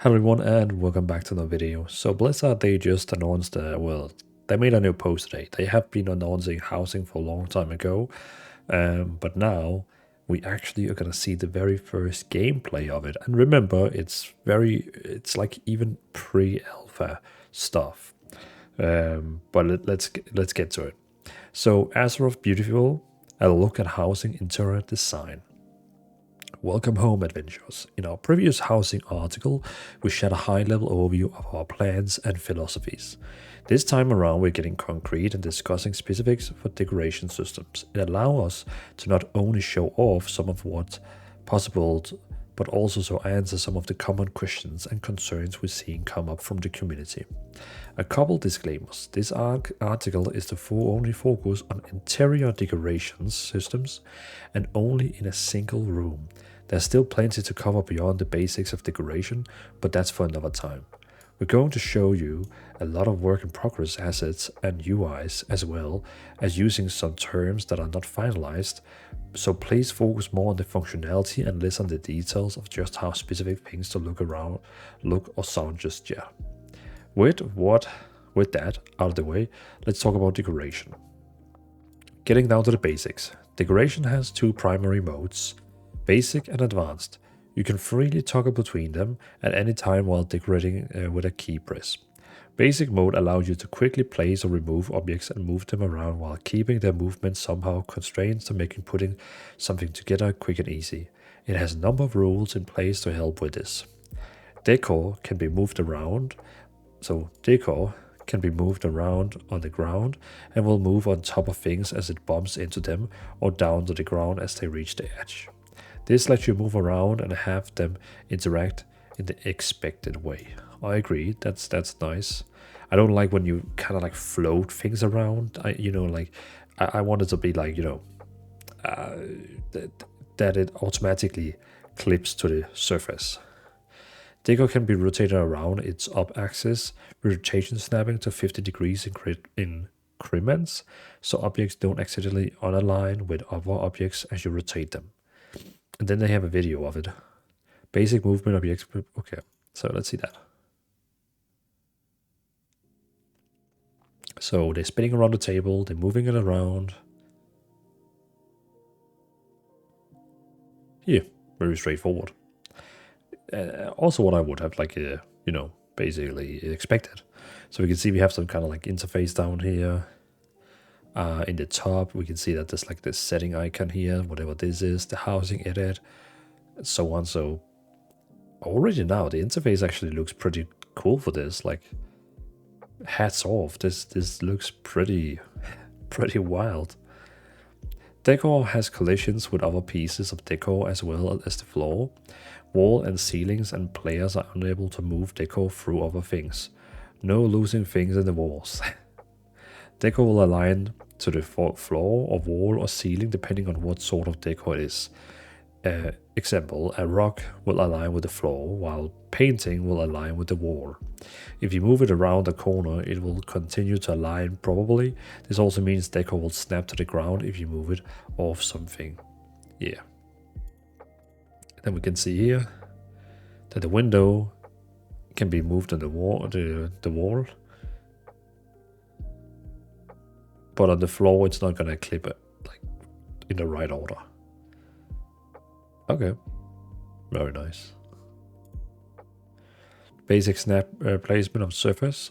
Hello everyone and welcome back to another video. So Blizzard, they just announced, they made a new post today. They have been announcing housing for a long time ago, but now we actually are gonna see the very first gameplay of it. And remember, it's like even pre-alpha stuff. But let's get to it. So Azeroth Beautiful, a look at housing interior design. Welcome home, adventurers. In our previous housing article, we shared a high-level overview of our plans and philosophies. This time around, we're getting concrete and discussing specifics for decoration systems. It allows us to not only show off some of what's possible, but also to answer some of the common questions and concerns we're seeing come up from the community. A couple disclaimers. This article is to only focus on interior decoration systems and only in a single room. There's still plenty to cover beyond the basics of decoration, but that's for another time. We're going to show you a lot of work in progress assets and UIs, as well as using some terms that are not finalized, so please focus more on the functionality and less on the details of just how specific things to look or sound just yet. With that out of the way, let's talk about decoration. Getting down to the basics. Decoration has two primary modes, basic and advanced. You can freely toggle between them at any time while decorating with a key press. Basic mode allows you to quickly place or remove objects and move them around while keeping their movement somehow constrained to making putting something together quick and easy. It has a number of rules in place to help with this. Decor can be moved around. So decor can be moved around on the ground and will move on top of things as it bumps into them or down to the ground as they reach the edge. This lets you move around and have them interact in the expected way. I agree, that's nice. I don't like when you kind of like float things around. I want it to be like, that it automatically clips to the surface. Decor can be rotated around its up axis, with rotation snapping to 50 degrees in increments, so objects don't accidentally unalign with other objects as you rotate them. And then they have a video of it. Basic movement objects. Okay, so let's see that. So they're spinning around the table, they're moving it around. Yeah, very straightforward. Also what I would have basically expected. So we can see we have some kind of like interface down here. In the top, we can see that there's like this setting icon here, whatever this is, the housing edit, and so on. So already now, the interface actually looks pretty cool for this. Like, hats off, this looks pretty wild. Decor has collisions with other pieces of decor as well as the floor. Wall and ceilings and players are unable to move decor through other things. No losing things in the walls. Decor will align to the floor or wall or ceiling depending on what sort of decor it is. Example, a rock will align with the floor while painting will align with the wall. If you move it around the corner, it will continue to align probably. This also means decor will snap to the ground if you move it off something. Yeah. Then we can see here that the window can be moved on the wall, the wall. But on the floor, it's not gonna clip it like in the right order. Okay, very nice. Basic snap placement of surface.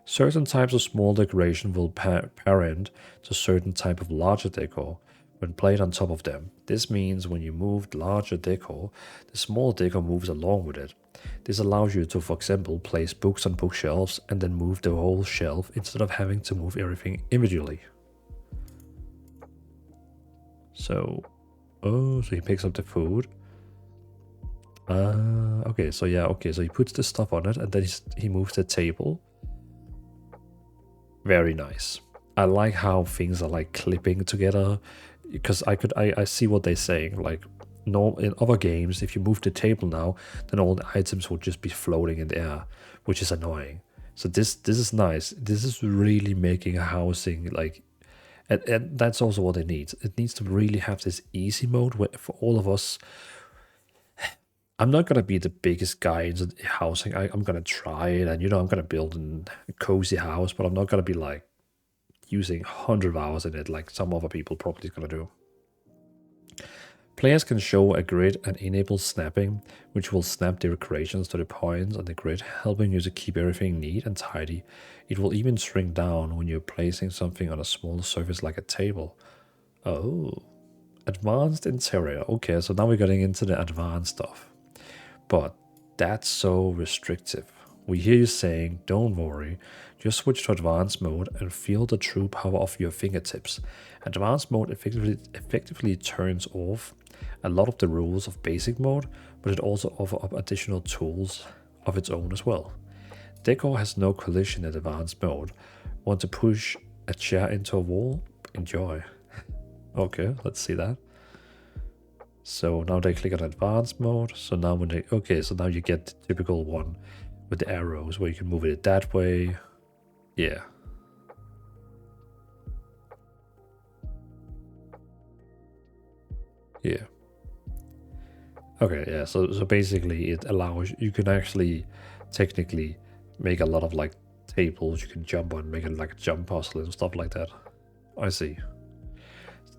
Certain types of small decoration will parent to certain type of larger decor when played on top of them. This means when you move larger decor, the small decor moves along with it. This allows you to, for example, place books on bookshelves and then move the whole shelf instead of having to move everything individually. So, so he picks up the food. Okay, so he puts the stuff on it and then he moves the table. Very nice. I like how things are like clipping together, because I see what they're saying. Like, in other games, if you move the table now, then all the items will just be floating in the air, which is annoying. So this is nice. This is really making housing like, and that's also what it needs. It needs to really have this easy mode where for all of us. I'm not gonna be the biggest guy into the housing. I'm gonna try it, and I'm gonna build a cozy house, but I'm not gonna be like using 100 hours in it like some other people probably is gonna do. Players can show a grid and enable snapping, which will snap the decorations to the points on the grid, helping you to keep everything neat and tidy. It will even shrink down when you're placing something on a small surface like a table. Oh, advanced interior. Okay, so now we're getting into the advanced stuff. But that's so restrictive. We hear you saying, don't worry, just switch to advanced mode and feel the true power of your fingertips. Advanced mode effectively turns off a lot of the rules of basic mode, but it also offers up additional tools of its own as well. Decor has no collision in advanced mode. Want to push a chair into a wall? Enjoy. Okay, let's see that. So now they click on advanced mode. So now when they, okay, so now you get the typical one with the arrows where you can move it that way. Yeah. Yeah. Okay, yeah, so basically it allows, you can actually technically make a lot of like tables you can jump on, make it like a jump puzzle and stuff like that. I see.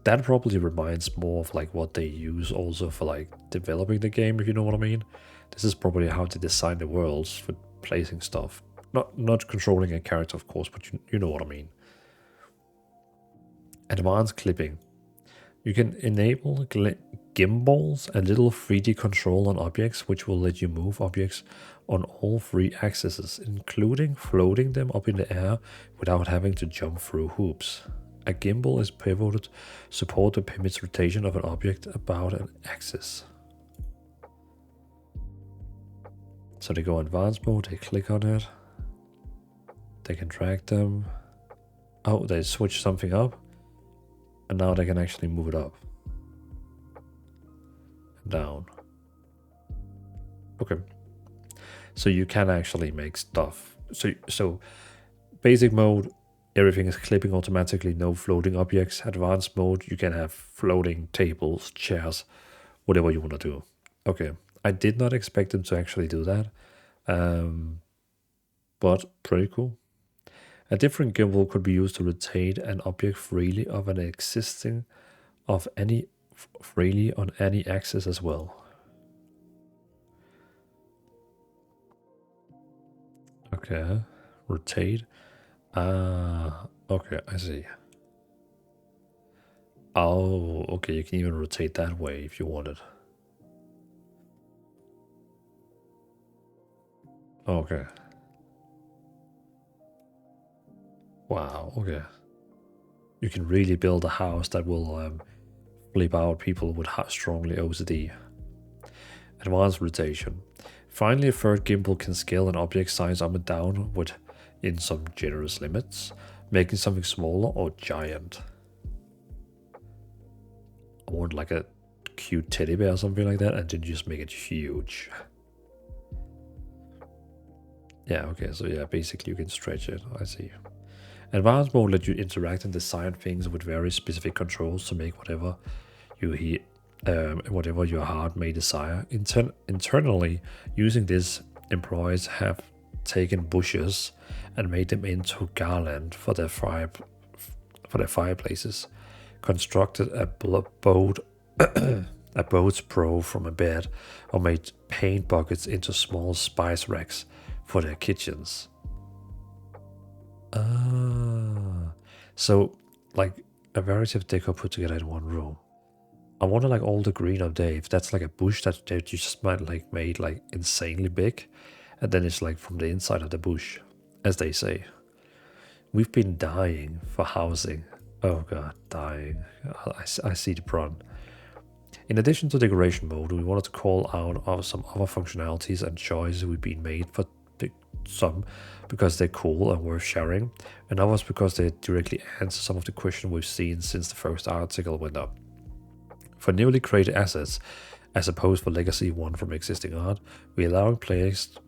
That probably reminds more of like what they use also for like developing the game, if you know what I mean. This is probably how to design the worlds for placing stuff. Not controlling a character, of course, but you know what I mean. Advanced clipping. You can enable gimbals, a little 3D control on objects, which will let you move objects on all 3 axes, including floating them up in the air without having to jump through hoops. A gimbal is pivoted, support the permits rotation of an object about an axis. So they go advanced mode, they click on it, they can drag them. Oh, they switch something up, and now they can actually move it up and down. Okay, so you can actually make stuff. So basic mode, everything is clipping automatically, no floating objects. Advanced mode, you can have floating tables, chairs, whatever you want to do. Okay, I did not expect them to actually do that, but pretty cool. A different gimbal could be used to rotate an object freely of an existing of any freely on any axis as well. Okay, rotate. Okay, I see. Oh, okay, you can even rotate that way if you wanted. Okay. Wow, okay. You can really build a house that will flip out people with strongly OCD. Advanced rotation. Finally, a third gimbal can scale an object size up and down within some generous limits, making something smaller or giant. I want like a cute teddy bear or something like that, and then just make it huge. Yeah, okay, so yeah, basically you can stretch it, I see. Advanced mode lets you interact and design things with very specific controls to make whatever your heart may desire. Internally, using this, employees have taken bushes and made them into garland for their fireplaces, constructed a boat a boat's prow from a bed, or made paint buckets into small spice racks for their kitchens. So like a variety of decor put together in one room. I wonder like all the green up there, if that's like a bush that you just might like made like insanely big, and then it's like from the inside of the bush, as they say. We've been dying for housing. Oh god, dying. I see the prawn. In addition to decoration mode, we wanted to call out some other functionalities and choices we've been made for some because they're cool and worth sharing, and others because they directly answer some of the questions we've seen since the first article went up. For newly created assets, as opposed for legacy one from existing art, we're allowing players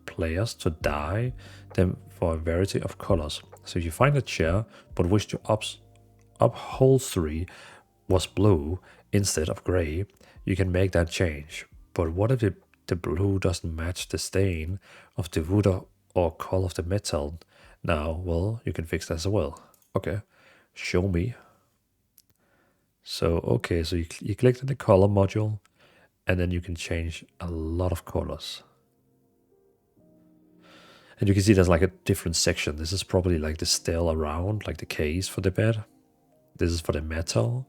to dye them for a variety of colors. So if you find a chair but wish to upholstery was blue instead of gray, you can make that change. But what if it the blue doesn't match the stain of the wood or color of the metal. Now, well, you can fix that as well. Okay, show me. So, okay, so you click on the color module, and then you can change a lot of colors. And you can see there's like a different section. This is probably like the still around, like the case for the bed. This is for the metal.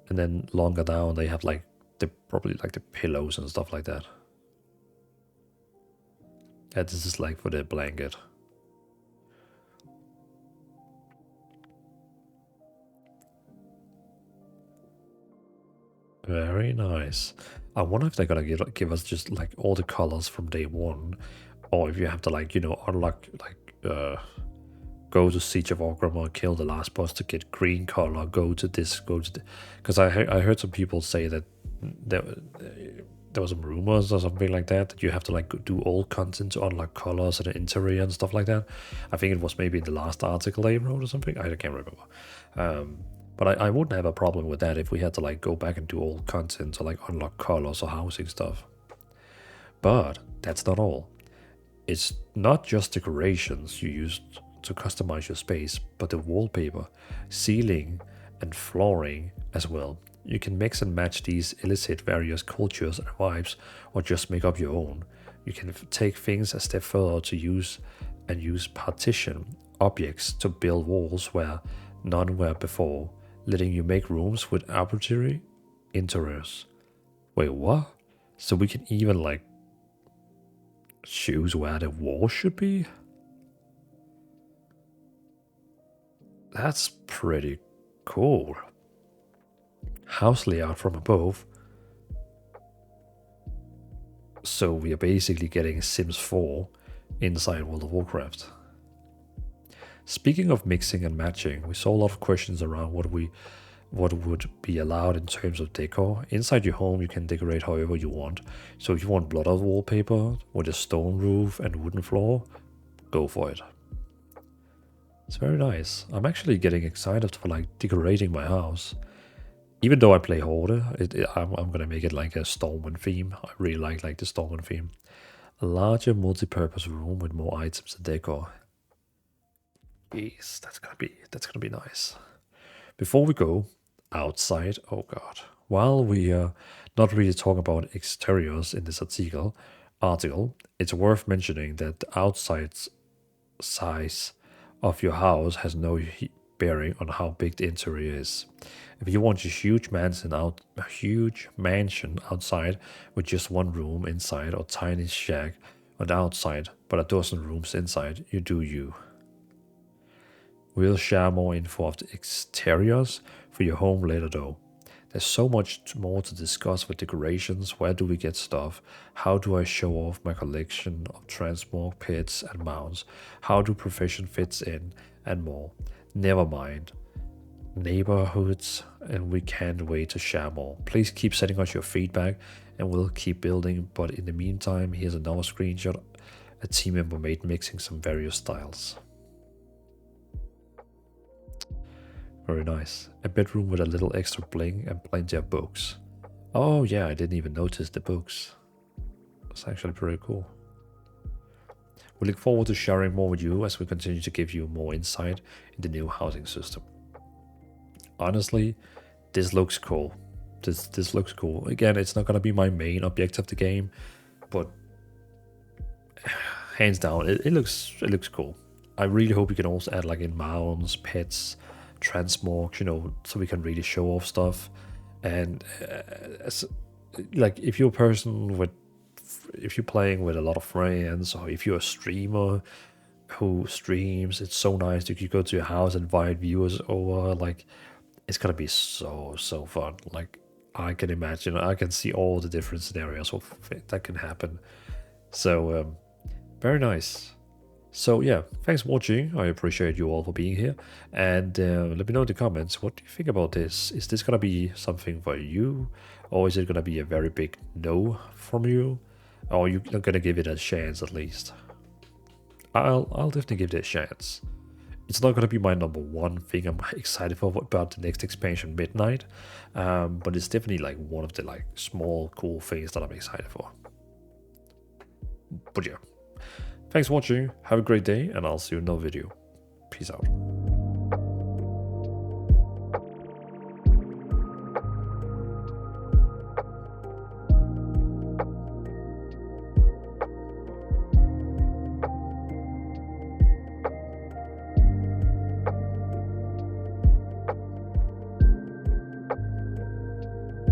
And then longer down, they have like probably like the pillows and stuff like that. Yeah, this is like for the blanket. Very nice. I wonder if they're gonna give us just like all the colors from day one, or if you have to like, you know, unlock like go to Siege of Orgrimmar, kill the last boss to get green color, go to this, go to the... Because I heard some people say that there was some rumors or something like that you have to like do all content to unlock colors and the interior and stuff like that. I think it was maybe in the last article they wrote or something. I can't remember. But I wouldn't have a problem with that if we had to like go back and do all content to like unlock colors or housing stuff. But that's not all. It's not just decorations you use to customize your space, but the wallpaper, ceiling, and flooring as well. You can mix and match these, elicit various cultures and vibes, or just make up your own. You can take things a step further to use partition objects to build walls where none were before, letting you make rooms with arbitrary interiors. Wait, what? So we can even like choose where the wall should be? That's pretty cool. House layout from above. So we are basically getting Sims 4 inside World of Warcraft. Speaking of mixing and matching, we saw a lot of questions around what would be allowed in terms of decor. Inside your home, you can decorate however you want. So if you want blood-out wallpaper with a stone roof and wooden floor, go for it. It's very nice. I'm actually getting excited for like decorating my house. Even though I play Horde, I'm gonna make it like a Stormwind theme. I really like the Stormwind theme. A larger multi-purpose room with more items and decor. Yes, that's gonna be nice. Before we go outside, oh god. While we are not really talking about exteriors in this article, it's worth mentioning that the outside size of your house has no bearing on how big the interior is. If you want a huge mansion outside with just one room inside, or tiny shack on the outside but a dozen rooms inside, you do you. We'll share more info of the exteriors for your home later though. There's so much more to discuss with decorations. Where do we get stuff? How do I show off my collection of transmog pits and mounts? How do profession fits in? And more. Never mind. Neighborhoods, and we can't wait to share more. Please keep sending us your feedback and we'll keep building. But in the meantime, here's another screenshot a team member made mixing some various styles. Very nice. A bedroom with a little extra bling and plenty of books. Oh yeah, I didn't even notice the books. That's actually pretty cool. We look forward to sharing more with you as we continue to give you more insight in the new housing system. Honestly, this looks cool. This looks cool. Again, it's not gonna be my main object of the game, but hands down, it looks cool. I really hope you can also add like in mounts, pets, transmorgs, you know, so we can really show off stuff. And like if you're a person with, if you're playing with a lot of friends, or if you're a streamer who streams, it's so nice that you go to your house and invite viewers over. Like it's gonna be so fun. Like I can imagine, I can see all the different scenarios that can happen. So very nice. So yeah, thanks for watching. I appreciate you all for being here. And let me know in the comments, what do you think about this? Is this gonna be something for you? Or is it gonna be a very big no from you? Or you're gonna give it a chance at least? I'll definitely give it a chance. It's not gonna be my #1 thing I'm excited for about the next expansion, Midnight. But it's definitely like one of the like small cool things that I'm excited for. But yeah, thanks for watching, have a great day, and I'll see you in another video. Peace out.